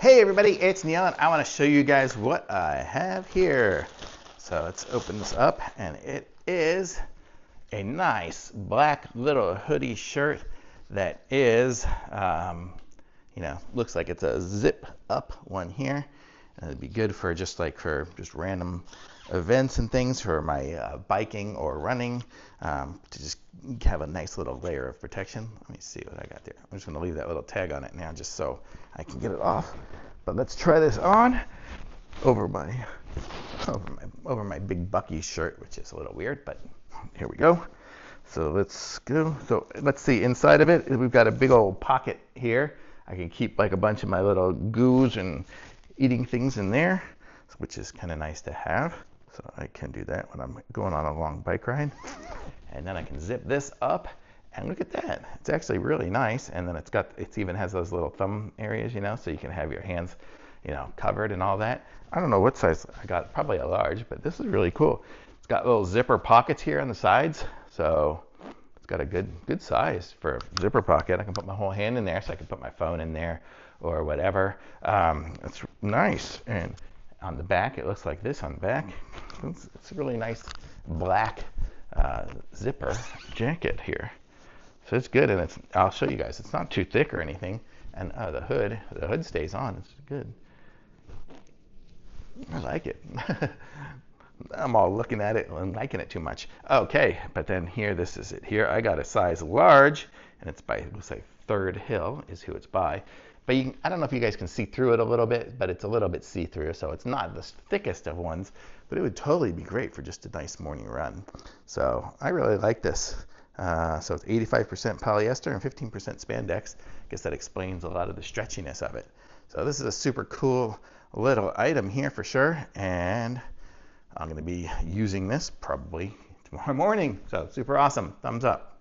Hey everybody, it's Neil and I want to show you guys what I have here. So let's open this up, and it is a nice black little hoodie shirt that is, looks like it's a zip up one here. And it'd be good for just random events and things for my biking or running, to just have a nice little layer of protection. Let me see what I got there. I'm just going to leave that little tag on it now just so I can get it off. But let's try this on over my big Bucky shirt, which is a little weird, but here we go. So let's go. So let's see, inside of it, we've got a big old pocket here. I can keep like a bunch of my little goos and eating things in there, which is kind of nice to have. So I can do that when I'm going on a long bike ride. And then I can zip this up, and look at that. It's actually really nice. And then it even has those little thumb areas, so you can have your hands, covered and all that. I don't know what size I got, probably a large, but this is really cool. It's got little zipper pockets here on the sides. So it's got a good size for a zipper pocket. I can put my whole hand in there, so I can put my phone in there or whatever. It's nice. And on the back, it looks like this on the back. It's a really nice black zipper jacket here. So it's good, and I'll show you guys. It's not too thick or anything. And the hood stays on. It's good. I like it. I'm all looking at it and liking it too much. Okay, but then here, this is it here. I got a size large, and it's by, looks like Third Hill is who it's by. But I don't know if you guys can see through it a little bit, but it's a little bit see-through, so it's not the thickest of ones, but it would totally be great for just a nice morning run. So I really like this. So it's 85% polyester and 15% spandex. I guess that explains a lot of the stretchiness of it. So this is a super cool little item here for sure, and I'm going to be using this probably tomorrow morning. So super awesome. Thumbs up.